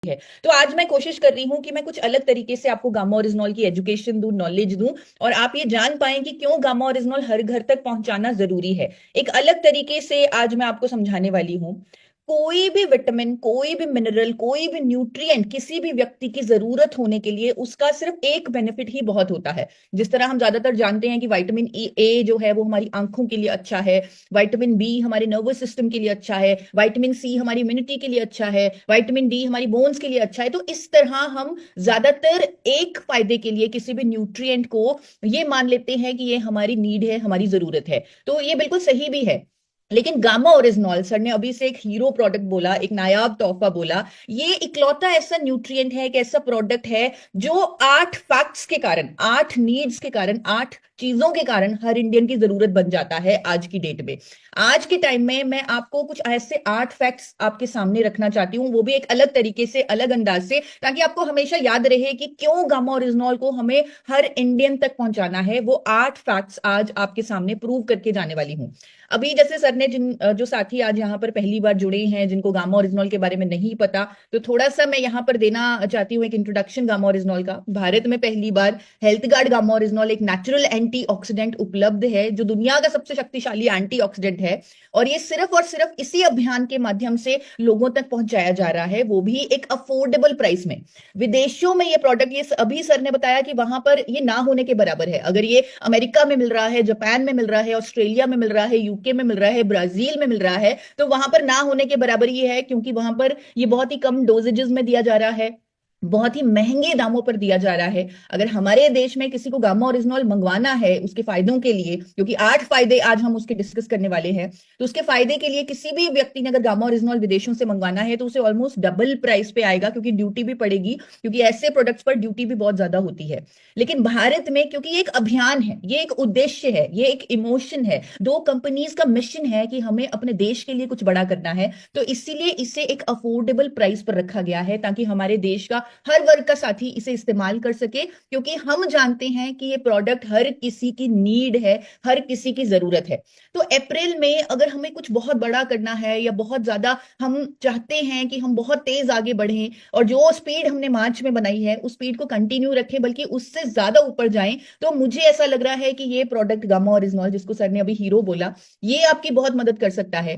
है। तो आज मैं कोशिश कर रही हूँ कि मैं कुछ अलग तरीके से आपको गामा ओरिजिनॉल की एजुकेशन दूं, नॉलेज दूं, और आप ये जान पाएं कि क्यों गामा ओरिजिनॉल हर घर तक पहुंचाना जरूरी है। एक अलग तरीके से आज मैं आपको समझाने वाली हूँ। कोई भी विटामिन, कोई भी मिनरल, कोई भी न्यूट्रिएंट किसी भी व्यक्ति की जरूरत होने के लिए उसका सिर्फ एक बेनिफिट ही बहुत होता है। जिस तरह हम ज्यादातर जानते हैं कि विटामिन ए जो है वो हमारी आंखों के लिए अच्छा है, विटामिन बी हमारे नर्वस सिस्टम के लिए अच्छा है, विटामिन सी हमारी इम्यूनिटी के लिए अच्छा है, विटामिन डी हमारी बोन्स के लिए अच्छा है। तो इस तरह हम ज्यादातर एक फायदे के लिए किसी भी न्यूट्रिएंट को ये मान लेते हैं कि ये हमारी नीड है, हमारी जरूरत है। तो ये बिल्कुल सही भी है। लेकिन गामा ओरिजिनॉल, सर ने अभी से एक हीरो प्रोडक्ट बोला, एक नायाब तोहफा बोला, ये इकलौता ऐसा न्यूट्रिएंट है, एक ऐसा प्रोडक्ट है जो 8 फैक्ट्स के कारण, 8 नीड्स के कारण, 8 चीजों के कारण हर इंडियन की जरूरत बन जाता है आज की डेट में। आज के टाइम में मैं आपको कुछ ऐसे 8 फैक्ट्स आपके सामने रखना चाहती हूँ, वो भी एक अलग तरीके से, अलग अंदाज से, ताकि आपको हमेशा याद रहे कि क्यों गामा ओरिजिनॉल को हमें हर इंडियन तक पहुंचाना है। वो 8 फैक्ट्स आज आपके सामने प्रूव करके जाने वाली हूँ। अभी जैसे सर ने जो साथी आज यहाँ पर पहली बार जुड़े हैं, जिनको गामा ओरिजिनॉल के बारे में नहीं पता, तो थोड़ा सा मैं यहाँ पर देना चाहती हूँ एक इंट्रोडक्शन गामा ओरिजिनॉल का। भारत में पहली बार हेल्थ गार्ड गामा ओरिजिनॉल एक नेचुरल एंटीऑक्सीडेंट उपलब्ध है, जो दुनिया का सबसे शक्तिशाली एंटीऑक्सीडेंट है, और ये सिर्फ और सिर्फ इसी अभियान के माध्यम से लोगों तक पहुंचाया जा रहा है, वो भी एक अफोर्डेबल प्राइस में। विदेशों में ये प्रोडक्ट, ये अभी सर ने बताया कि वहां पर ये ना होने के बराबर है। अगर ये अमेरिका में मिल रहा है, जापान में मिल रहा है, ऑस्ट्रेलिया में मिल रहा है, यूके में मिल रहा है, ब्राजील में मिल रहा है, तो वहां पर ना होने के बराबर ये है, क्योंकि वहां पर ये बहुत ही कम डोजेजेस में दिया जा रहा है, बहुत ही महंगे दामों पर दिया जा रहा है। अगर हमारे देश में किसी को गामा ओरिजिनॉल मंगवाना है उसके फायदों के लिए, क्योंकि 8 फायदे आज हम उसके डिस्कस करने वाले हैं, तो उसके फायदे के लिए किसी भी व्यक्ति ने अगर गामा ओरिजिनॉल विदेशों से मंगवाना है तो उसे ऑलमोस्ट डबल प्राइस पे आएगा, क्योंकि ड्यूटी भी पड़ेगी, क्योंकि ऐसे प्रोडक्ट्स पर ड्यूटी भी बहुत ज्यादा होती है। लेकिन भारत में, क्योंकि ये एक अभियान है, ये एक उद्देश्य है, ये एक इमोशन है, दो कंपनीज का मिशन है कि हमें अपने देश के लिए कुछ बड़ा करना है, तो इसीलिए इसे एक अफोर्डेबल प्राइस पर रखा गया है, ताकि हमारे देश का हर वर्ग का साथी इसे इस्तेमाल कर सके। क्योंकि हम जानते हैं कि ये प्रोडक्ट हर किसी की नीड है, हर किसी की जरूरत है। तो अप्रैल में अगर हमें कुछ बहुत बड़ा करना है, या बहुत ज्यादा हम चाहते हैं कि हम बहुत तेज आगे बढ़ें, और जो स्पीड हमने मार्च में बनाई है उस स्पीड को कंटिन्यू रखें, बल्कि उससे ज्यादा ऊपर जाएं, तो मुझे ऐसा लग रहा है कि ये प्रोडक्ट गामा ओरिजिनॉल, जिसको सर ने अभी हीरो बोला, ये आपकी बहुत मदद कर सकता है।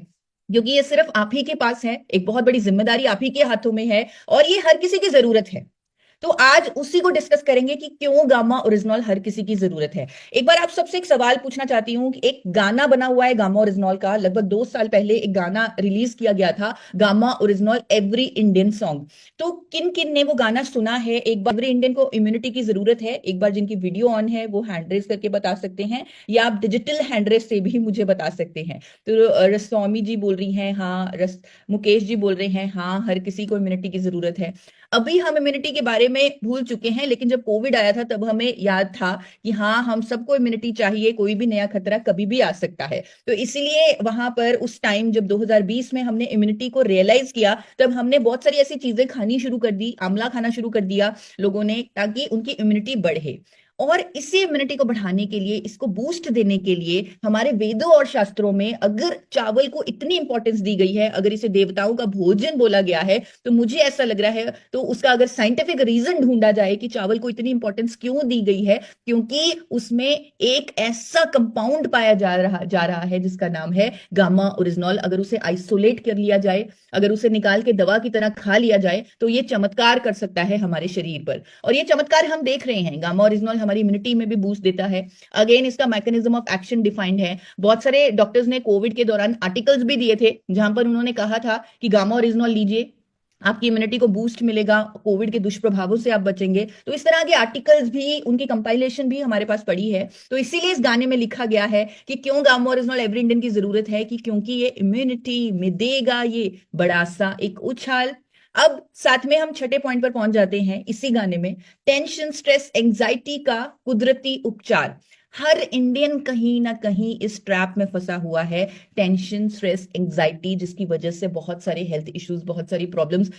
क्योंकि ये सिर्फ आप ही के पास है, एक बहुत बड़ी जिम्मेदारी आप ही के हाथों में है, और ये हर किसी की जरूरत है। तो आज उसी को डिस्कस करेंगे कि क्यों गामा ओरिजिनॉल हर किसी की जरूरत है। एक बार आप सबसे एक सवाल पूछना चाहती हूँ कि एक गाना बना हुआ है गामा ओरिजिनॉल का, लगभग 2 साल पहले एक गाना रिलीज किया गया था, gamma oryzanol every Indian song. तो किन किन ने वो गाना सुना है? एक बार, एवरी इंडियन को इम्यूनिटी की जरूरत है, एक बार जिनकी वीडियो ऑन है वो हैंड रेस करके बता सकते हैं, या आप डिजिटल हैंड रेस से भी मुझे बता सकते हैं। तो रसौमी जी बोल रही हैं हाँ, मुकेश जी बोल रहे हैं हाँ, हर किसी को इम्यूनिटी की जरूरत है। अभी हम इम्यूनिटी के बारे में भूल चुके हैं, लेकिन जब कोविड आया था तब हमें याद था कि हाँ, हम सबको इम्यूनिटी चाहिए, कोई भी नया खतरा कभी भी आ सकता है। तो इसीलिए वहां पर उस टाइम जब 2020 में हमने इम्यूनिटी को रियलाइज किया, तब हमने बहुत सारी ऐसी चीजें खानी शुरू कर दी, आंवला खाना शुरू कर दिया लोगों ने, ताकि उनकी इम्यूनिटी बढ़े। और इसी इम्यूनिटी को बढ़ाने के लिए, इसको बूस्ट देने के लिए, हमारे वेदों और शास्त्रों में अगर चावल को इतनी इंपॉर्टेंस दी गई है, अगर इसे देवताओं का भोजन बोला गया है, तो मुझे ऐसा लग रहा है, तो उसका अगर साइंटिफिक रीजन ढूंढा जाए कि चावल को इतनी इंपॉर्टेंस क्यों दी गई है, क्योंकि उसमें एक ऐसा कंपाउंड पाया जा रहा है जिसका नाम है गामा ओरिजिनॉल। अगर उसे आइसोलेट कर लिया जाए, अगर उसे निकाल के दवा की तरह खा लिया जाए, तो ये चमत्कार कर सकता है हमारे शरीर पर, और ये चमत्कार हम देख रहे हैं। गामा ओरिजिनॉल हमारी इम्यूनिटी में भी बूस्ट देता है। अगेन, इसका मैकेनिज्म ऑफ एक्शन डिफाइंड है। बहुत सारे डॉक्टर्स ने कोविड के दौरान आर्टिकल्स भी दिए थे, जहां पर उन्होंने कहा था कि गामा ओरिजिनॉल लीजिए, आपकी इम्यूनिटी को बूस्ट मिलेगा, कोविड के दुष्प्रभावों से आप बचेंगे। तो इस तरह के आर्टिकल्स भी, उनकी कंपाइलेशन भी हमारे पास पड़ी है। तो इसीलिए इस गाने में लिखा गया है कि क्यों गामा ओरिजिनॉल एवरी इंडियन की जरूरत है, कि क्योंकि ये इम्यूनिटी में देगा ये बड़ा सा एक उछाल। अब साथ में हम छठे पॉइंट पर पहुंच जाते हैं इसी गाने में, टेंशन, स्ट्रेस, एंजाइटी का कुदरती उपचार। हर इंडियन कहीं ना कहीं इस ट्रैप में फंसा हुआ है, टेंशन, स्ट्रेस, एंजाइटी, जिसकी वजह से बहुत सारे हेल्थ इश्यूज, बहुत सारी प्रॉब्लम्स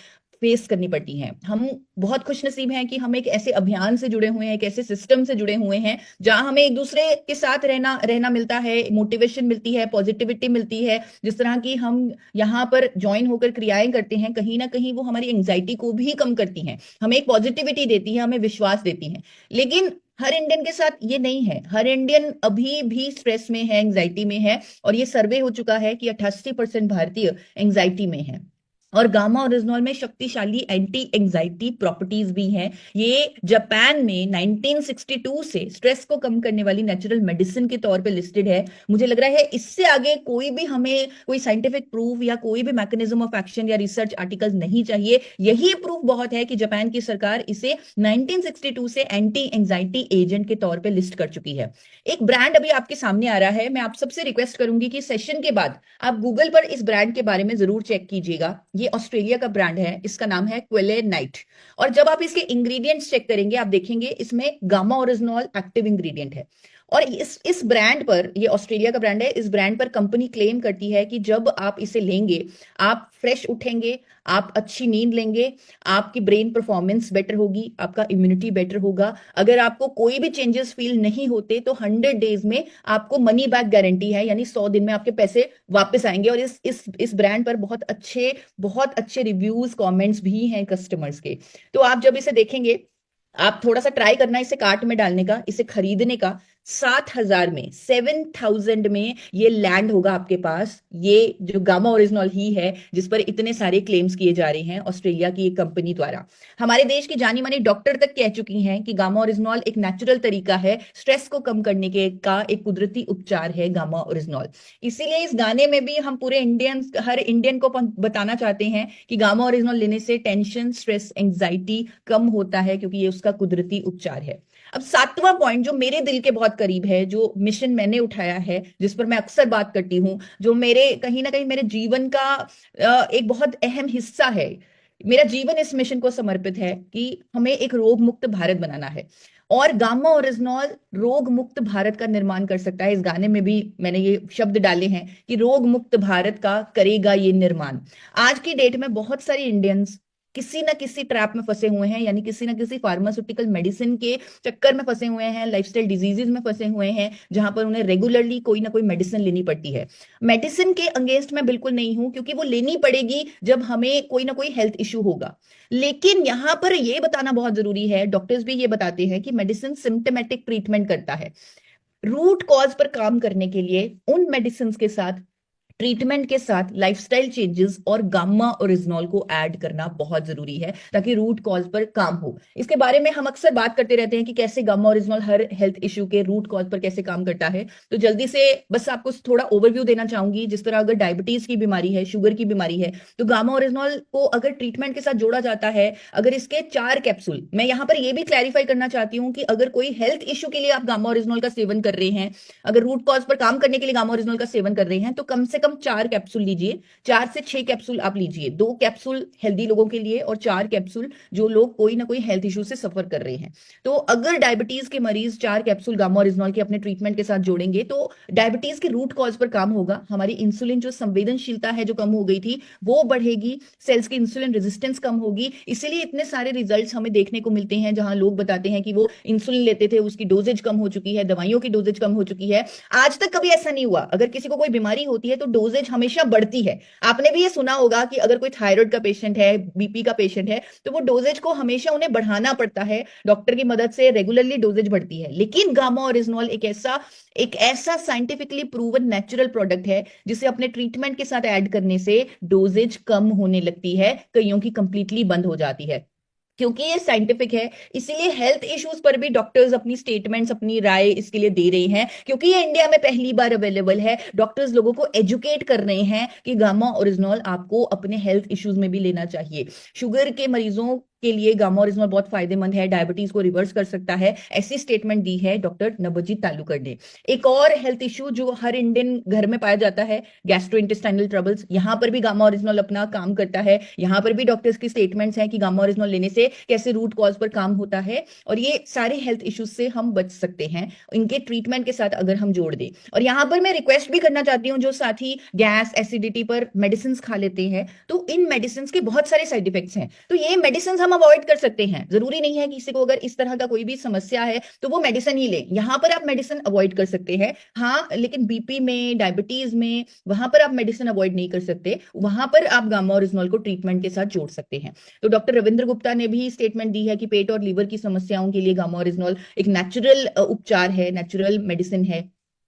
फेस करनी पड़ती हैं। हम बहुत खुशनसीब हैं कि हम एक ऐसे अभियान से जुड़े हुए हैं, एक ऐसे सिस्टम से जुड़े हुए हैं जहां हमें एक दूसरे के साथ रहना रहना मिलता है, मोटिवेशन मिलती है, पॉजिटिविटी मिलती है। जिस तरह की हम यहाँ पर ज्वाइन होकर क्रियाएं करते हैं, कहीं ना कहीं वो हमारी एंग्जाइटी को भी कम करती हैं, हमें एक पॉजिटिविटी देती है, हमें विश्वास देती हैं। लेकिन हर इंडियन के साथ ये नहीं है। हर इंडियन अभी भी स्ट्रेस में है, एंग्जाइटी में है, और ये सर्वे हो चुका है कि 88% भारतीय एंग्जाइटी में है। और गामा ओरिजिनॉल में शक्तिशाली एंटी एंजाइटी प्रॉपर्टीज भी हैं। ये जापान में 1962 से स्ट्रेस को कम करने वाली नेचुरल मेडिसिन के तौर पे लिस्टेड है। मुझे लग रहा है इससे आगे कोई भी हमें कोई साइंटिफिक प्रूफ या कोई भी मैकेनिज्म ऑफ एक्शन या रिसर्च आर्टिकल नहीं चाहिए। यही प्रूफ बहुत है कि जापान की सरकार इसे 1962 से एंटी एंजाइटी एजेंट के तौर पे लिस्ट कर चुकी है। एक ब्रांड अभी आपके सामने आ रहा है। मैं आप सबसे रिक्वेस्ट करूंगी कि सेशन के बाद आप गूगल पर इस ब्रांड के बारे में जरूर चेक कीजिएगा। ये ऑस्ट्रेलिया का ब्रांड है, इसका नाम है क्वेले नाइट। और जब आप इसके इंग्रेडिएंट्स चेक करेंगे, आप देखेंगे इसमें गामा ओरिजिनॉल एक्टिव इंग्रेडिएंट है। और इस ब्रांड पर, ये ऑस्ट्रेलिया का ब्रांड है, इस ब्रांड पर कंपनी क्लेम करती है कि जब आप इसे लेंगे आप फ्रेश उठेंगे, आप अच्छी नींद लेंगे, आपकी ब्रेन परफॉर्मेंस बेटर होगी, आपका इम्यूनिटी बेटर होगा। अगर आपको कोई भी चेंजेस फील नहीं होते तो 100 डेज में आपको मनी बैक गारंटी है, यानी 100 दिन में आपके पैसे वापस आएंगे। और इस ब्रांड पर बहुत अच्छे रिव्यूज, कमेंट्स भी हैं कस्टमर्स के। तो आप जब इसे देखेंगे, आप थोड़ा सा ट्राई करना इसे कार्ट में डालने का, इसे खरीदने का। 7,000 में, 7,000 में ये लैंड होगा आपके पास। ये जो गामा ओरिजिनॉल ही है जिस पर इतने सारे क्लेम्स किए जा रहे हैं ऑस्ट्रेलिया की एक कंपनी द्वारा। हमारे देश की जानी मानी डॉक्टर तक कह चुकी हैं कि गामा ओरिजिनॉल एक नेचुरल तरीका है, स्ट्रेस को कम करने के का एक कुदरती उपचार है गामा ओरिजिनॉल। इसीलिए इस गाने में भी हम पूरे हर इंडियन को बताना चाहते हैं कि गामा ओरिजिनॉल लेने से टेंशन, स्ट्रेस, एंग्जाइटी कम होता है, क्योंकि ये उसका कुदरती उपचार है। अब 7वां पॉइंट जो मेरे दिल के बहुत करीब है, जो मिशन मैंने उठाया है, जिस पर मैं अक्सर बात करती हूँ, जो मेरे कहीं ना कहीं मेरे जीवन का एक बहुत अहम हिस्सा है। मेरा जीवन इस मिशन को समर्पित है कि हमें एक रोग मुक्त भारत बनाना है। और गामा ओरिजिनॉल रोग मुक्त भारत का निर्माण कर सकता है। इस गाने में भी मैंने ये शब्द डाले हैं कि रोग मुक्त भारत का करेगा ये निर्माण। आज की डेट में बहुत सारे इंडियंस किसी ना किसी ट्रैप में फंसे हुए हैं, यानी किसी ना किसी फार्मास्यूटिकल मेडिसिन के चक्कर में फंसे हुए हैं, लाइफस्टाइल डिजीजेज में फंसे हुए हैं, जहां पर उन्हें रेगुलरली कोई ना कोई मेडिसिन लेनी पड़ती है। मेडिसिन के अगेंस्ट मैं बिल्कुल नहीं हूं, क्योंकि वो लेनी पड़ेगी जब हमें कोई ना कोई हेल्थ इश्यू होगा। लेकिन यहां पर यह बताना बहुत जरूरी है, डॉक्टर्स भी ये बताते हैं कि मेडिसिन सिम्टोमेटिक ट्रीटमेंट करता है। रूट कॉज पर काम करने के लिए उन मेडिसिन के साथ, ट्रीटमेंट के साथ लाइफस्टाइल चेंजेस और गामा ओरिजिनॉल को ऐड करना बहुत जरूरी है, ताकि रूट कॉज पर काम हो। इसके बारे में हम अक्सर बात करते रहते हैं कि कैसे गामा ओरिजिनॉल हर हेल्थ इश्यू के रूट कॉज पर कैसे काम करता है। तो जल्दी से बस आपको थोड़ा ओवरव्यू देना चाहूंगी। जिस तरह अगर डायबिटीज की बीमारी है, शुगर की बीमारी है, तो गामा ओरिजिनॉल को अगर ट्रीटमेंट के साथ जोड़ा जाता है, अगर इसके 4 कैप्सूल, मैं यहां पर यह भी क्लैरिफाई करना चाहती हूं कि अगर कोई हेल्थ इश्यू के लिए आप गामा ओरिजिनॉल का सेवन कर रहे हैं, अगर रूट कॉज पर काम करने के लिए गामा ओरिजिनॉल का सेवन कर रहे हैं, तो कम से कम 4 कैप्सूल लीजिए। 4 से 6 कैप्सूल आप लीजिए। 2 कैप्सूल हेल्दी लोगों के लिए और 4 कैप्सूल जो लोग कोई ना कोई हेल्थ इश्यू से सफर कर रहे हैं। तो अगर डायबिटीज के मरीज 4 कैप्सूल गामा ओरिजिनॉल के अपने ट्रीटमेंट के साथ जोड़ेंगे, तो डायबिटीज के रूट कॉज पर काम होगा। हमारी इंसुलिन जो संवेदनशीलता है, जो कम हो गई थी, वो बढ़ेगी। सेल्स की इंसुलिन रेजिस्टेंस कम होगी। इसीलिए इतने सारे रिजल्ट्स हमें देखने को मिलते हैं जहां लोग बताते हैं कि वो इंसुलिन लेते थे, उसकी डोजेज कम हो चुकी है, दवाइयों की डोजेज कम हो चुकी है। आज तक कभी ऐसा नहीं हुआ। अगर किसी को कोई बीमारी होती है तो डोजेज हमेशा बढ़ती है। आपने भी ये सुना होगा कि अगर कोई थायराइड का पेशेंट है, बीपी का पेशेंट है, तो वो डोजेज को हमेशा उन्हें बढ़ाना पड़ता है। डॉक्टर की मदद से रेगुलरली डोजेज बढ़ती है। लेकिन गामा ओरिजिनॉल एक ऐसा साइंटिफिकली प्रूवन नेचुरल प्रोडक्ट है जिसे अपने ट्रीटमेंट के साथ ऐड करने से डोजेज कम होने लगती है, कईयों की कंप्लीटली बंद हो जाती है। क्योंकि ये साइंटिफिक है, इसीलिए हेल्थ इश्यूज पर भी डॉक्टर्स अपनी स्टेटमेंट्स, अपनी राय इसके लिए दे रहे हैं। क्योंकि ये इंडिया में पहली बार अवेलेबल है, डॉक्टर्स लोगों को एजुकेट कर रहे हैं कि गामा ओरिजिनॉल आपको अपने हेल्थ इश्यूज में भी लेना चाहिए। शुगर के मरीजों के लिए गामा ओरिजिनल बहुत फायदेमंद है, डायबिटीज को रिवर्स कर सकता है, ऐसी स्टेटमेंट दी है डॉक्टर नवजीत तालुकर ने। एक और हेल्थ इशू जो हर इंडियन घर में पाया जाता है, गैस्ट्रोइंटेस्टाइनल ट्रबल्स, यहाँ पर भी गामा ओरिजिनल अपना काम करता है। यहाँ पर भी डॉक्टर्स की स्टेटमेंट्स हैं कि गामा ओरिजिनल लेने से कैसे रूट कॉज पर काम होता है, और ये सारे हेल्थ इश्यूज से हम बच सकते हैं इनके ट्रीटमेंट के साथ अगर हम जोड़ दें। और यहाँ पर मैं रिक्वेस्ट भी करना चाहती हूँ, जो साथी गैस एसिडिटी पर मेडिसिन खा लेते हैं, तो इन मेडिसिन के बहुत सारे साइड इफेक्ट्स हैं, तो ये मेडिसिन हम अवॉइड कर सकते हैं। जरूरी नहीं है कि किसी को अगर इस तरह का कोई भी समस्या है तो वो मेडिसिन ही ले, यहाँ पर आप मेडिसिन अवॉइड कर सकते हैं। हाँ, लेकिन बीपी में, डायबिटीज में, वहां पर आप मेडिसिन अवॉइड नहीं कर सकते, वहां पर आप गामा ओरिजिनल को ट्रीटमेंट के साथ जोड़ सकते हैं। तो डॉक्टर रविंद्र गुप्ता ने भी स्टेटमेंट दी है कि पेट और लीवर की समस्याओं के लिए गामा ओरिजिनल एक नेचुरल उपचार है, नेचुरल मेडिसिन है।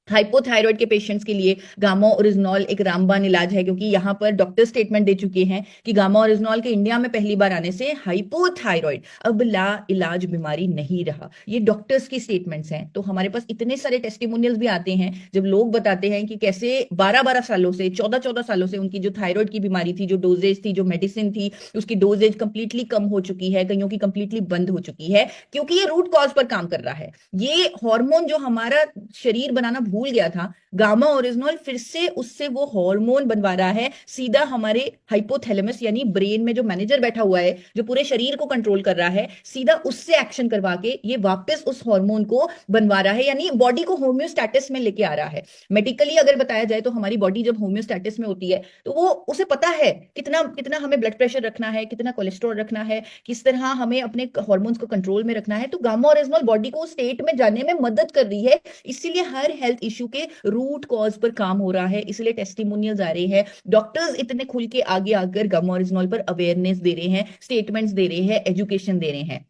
हाइपोथायरॉइड के पेशेंट्स के लिए गामा ओरिजिनल एक रामबाण इलाज है, क्योंकि यहाँ पर डॉक्टर स्टेटमेंट दे चुके हैं कि गामा ओरिजिनल के इंडिया में पहली बार आने से हाइपोथायरॉइड अब ला इलाज बीमारी नहीं रहा। ये डॉक्टर्स की स्टेटमेंट्स हैं। तो हमारे पास इतने सारे टेस्टिमोनियल्स भी आते हैं जब लोग बताते हैं कि कैसे 12-12 सालों से, 14-14 सालों से उनकी जो थायराइड की बीमारी थी, जो डोजेज थी, जो मेडिसिन थी, उसकी डोजेज कंप्लीटली कम हो चुकी है, कईयों की कंप्लीटली बंद हो चुकी है, क्योंकि ये रूट कॉज पर काम कर रहा है। ये हार्मोन जो हमारा शरीर बनाना भूल गया था, गामा ओरिजिनल फिर से उससे वो हार्मोन बनवा रहा है, सीधा हमारे हाइपोथैलेमस यानी ब्रेन में जो मैनेजर बैठा हुआ है, जो पूरे शरीर को कंट्रोल कर रहा है, सीधा उससे एक्शन करवा के ये वापस उस हार्मोन को बनवा रहा है, यानी बॉडी को होम्योस्टैटिस में लेके आ रहा है। मेडिकली अगर बताया जाए तो हमारी बॉडी जब होम्योस्टैटिस में होती है तो वो उसे पता है कितना कितना हमें ब्लड प्रेशर रखना है, कितना कोलेस्ट्रॉल रखना है, किस तरह हमें अपने हार्मोन्स को कंट्रोल में रखना है। तो गामा ओरिजिनल बॉडी को स्टेट में जाने में मदद कर रही है, इसीलिए हर हेल्थ इश्यू के रूट कॉज पर काम हो रहा है, इसलिए टेस्टिमोनियल्स आ रहे हैं, डॉक्टर्स इतने खुल के आगे आकर गामा ओरिजिनल पर अवेयरनेस दे रहे हैं, स्टेटमेंट्स दे रहे हैं, एजुकेशन दे रहे हैं।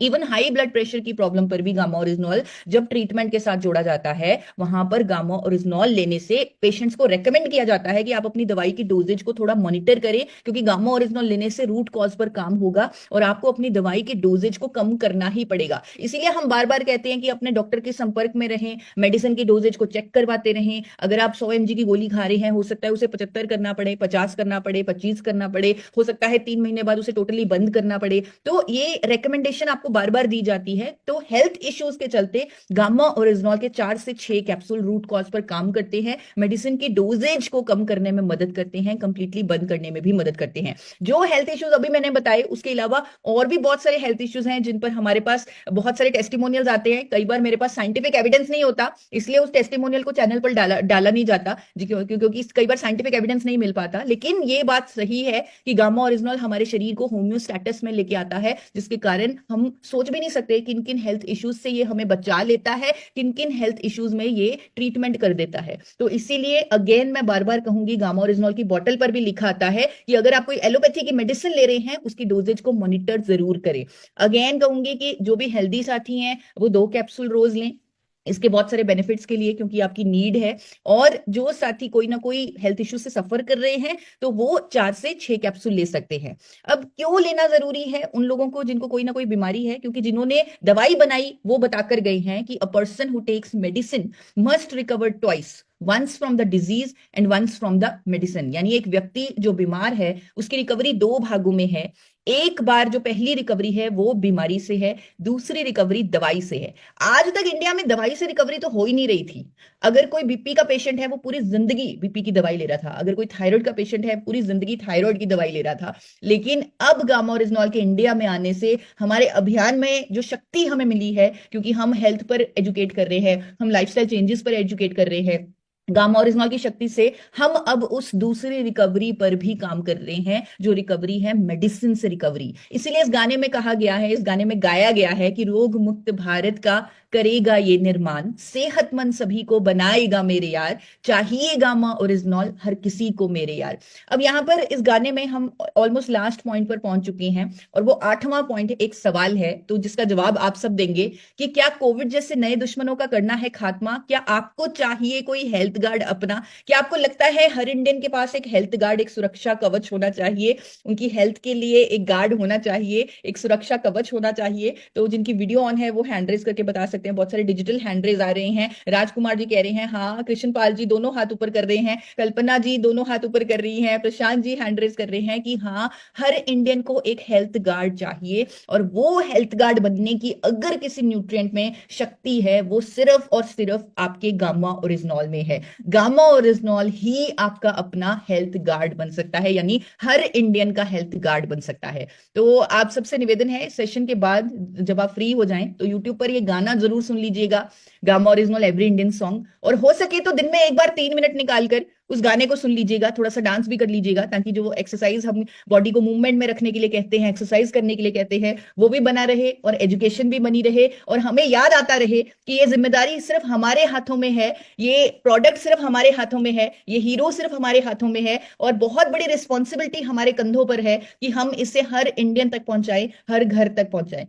इवन हाई ब्लड प्रेशर की प्रॉब्लम पर भी गामा ओरिजिनल जब ट्रीटमेंट के साथ जोड़ा जाता है, वहां पर गामा ओरिजिनल लेने से पेशेंट्स को रेकमेंड किया जाता है कि आप अपनी दवाई की डोजेज को थोड़ा मॉनिटर करें, क्योंकि गामा ओरिजिनल लेने से रूट कॉज पर काम होगा और आपको अपनी दवाई की डोजेज को कम करना ही पड़ेगा। इसीलिए हम बार बार कहते हैं कि अपने डॉक्टर के संपर्क में रहें, मेडिसिन की डोजेज को चेक करवाते रहें। अगर आप 100 mg की गोली खा रहे हैं, हो सकता है उसे 75 करना पड़े, 50 करना पड़े, 25 करना पड़े, हो सकता है 3 महीने बाद उसे टोटली बंद करना पड़े। तो ये रिकमेंडेशन आपको बार बार दी जाती है। तो हेल्थ इश्यूज के चलते गामा ओरिजिनल के 4 से 6 कैप्सूल रूट कॉज पर काम करते हैं, मेडिसिन की डोजेज को कम करने में मदद करते हैं, कंप्लीटली बंद करने में भी मदद करते हैं। जो हेल्थ इश्यूज अभी मैंने बताए, उसके अलावा और भी बहुत सारे हेल्थ इश्यूज हैं जिन पर हमारे पास बहुत सारे टेस्टिमोनियल्स आते हैं। कई बार मेरे पास साइंटिफिक एविडेंस नहीं होता, इसलिए उस टेस्टिमोनियल को चैनल पर डाला नहीं जाता, क्योंकि कई बार साइंटिफिक एविडेंस नहीं मिल पाता। लेकिन ये बात सही है कि गामा ओरिजिनल हमारे शरीर को होम्योस्टैटिस में लेके आता है, जिसके कारण हम सोच भी नहीं सकते किन किन हेल्थ इश्यूज से ये हमें बचा लेता है, किन किन हेल्थ इश्यूज में ये ट्रीटमेंट कर देता है। तो इसीलिए अगेन मैं बार बार कहूंगी, गामा ओरिजिनल की बोतल पर भी लिखा आता है कि अगर आप कोई एलोपैथी की मेडिसिन ले रहे हैं, उसकी डोजेज को मॉनिटर जरूर करें। अगेन कहूंगी कि जो भी हेल्दी साथी हैं वो 2 कैप्सूल रोज लें, इसके बहुत सारे बेनिफिट्स के लिए, क्योंकि आपकी नीड है। और जो साथी कोई ना कोई हेल्थ इश्यू से सफर कर रहे हैं तो वो 4 से 6 कैप्सूल ले सकते हैं। अब क्यों लेना जरूरी है उन लोगों को जिनको कोई ना कोई बीमारी है? क्योंकि जिन्होंने दवाई बनाई वो बताकर गए हैं कि a person who takes medicine must recover twice, once from the disease and once from the medicine. यानी एक व्यक्ति जो बीमार है उसकी रिकवरी 2 भागों में है। एक बार जो पहली रिकवरी है वो बीमारी से है, दूसरी रिकवरी दवाई से है। आज तक इंडिया में दवाई से रिकवरी तो हो ही नहीं रही थी। अगर कोई बीपी का पेशेंट है वो पूरी जिंदगी बीपी की दवाई ले रहा था, अगर कोई थायराइड का पेशेंट है पूरी जिंदगी थायराइड की दवाई ले रहा था। लेकिन अब गामा ओरिजिनल के इंडिया में आने से हमारे अभियान में जो शक्ति हमें मिली है, क्योंकि हम हेल्थ पर एजुकेट कर रहे हैं, हम लाइफस्टाइल चेंजेस पर एजुकेट कर रहे हैं, गामा ओरिजिनल की शक्ति से हम अब उस दूसरी रिकवरी पर भी काम कर रहे हैं, जो रिकवरी है मेडिसिन से रिकवरी। इसीलिए इस गाने में कहा गया है, इस गाने में गाया गया है कि रोग मुक्त भारत का करेगा ये निर्माण, सेहतमंद सभी को बनाएगा मेरे यार, चाहिए गामा ओरिजिनल हर किसी को मेरे यार। अब यहाँ पर इस गाने में हम ऑलमोस्ट लास्ट पॉइंट पर पहुंच चुके हैं, और वो 8वां पॉइंट एक सवाल है, तो जिसका जवाब आप सब देंगे कि क्या कोविड जैसे नए दुश्मनों का करना है खात्मा? क्या आपको चाहिए कोई हेल्थ गार्ड अपना? क्या आपको लगता है हर इंडियन के पास एक हेल्थ गार्ड, एक सुरक्षा कवच होना चाहिए? उनकी हेल्थ के लिए एक गार्ड होना चाहिए, एक सुरक्षा कवच होना चाहिए। तो जिनकी वीडियो ऑन है वो हैंड रेज करके बता सकते हैं। बहुत सारे डिजिटल हैंड रेज आ रहे हैं। राजकुमार जी कह रहे हैं हाँ, कृष्ण पाल जी दोनों हाथ ऊपर कर रहे हैं, कल्पना जी दोनों हाथ ऊपर कर रही हैं, प्रशांत जी हैंड रेज कर रहे हैं कि हाँ, हर इंडियन को एक हेल्थ गार्ड चाहिए। और वो हेल्थ गार्ड बनने की अगर किसी न्यूट्रिएंट में शक्ति है, वो सिर्फ और सिर्फ आपके गामा ओरिजिनॉल में है। गामा ओरिजिनॉल ही आपका अपना हेल्थ गार्ड बन सकता है, यानी हर इंडियन का हेल्थ गार्ड बन सकता है। तो आप सबसे निवेदन है, सेशन के बाद जब आप फ्री हो जाएं तो यूट्यूब पर ये गाना जरूर सुन लीजिएगा, gamma original every Indian song. और हो सके तो दिन में एक बार 3 मिनट निकालकर उस गाने को सुन लीजिएगा, थोड़ा सा डांस भी कर लीजिएगा, ताकि जो एक्सरसाइज हम बॉडी को मूवमेंट में रखने के लिए कहते हैं, एक्सरसाइज करने के लिए कहते हैं, वो भी बना रहे और एजुकेशन भी बनी रहे। और हमें याद आता रहे कि ये जिम्मेदारी सिर्फ हमारे हाथों में है, ये प्रोडक्ट सिर्फ हमारे हाथों में है, ये हीरो सिर्फ हमारे हाथों में है, और बहुत बड़ी रिस्पॉन्सिबिलिटी हमारे कंधों पर है कि हम इसे हर इंडियन तक पहुंचाएं, हर घर तक पहुंचाएं।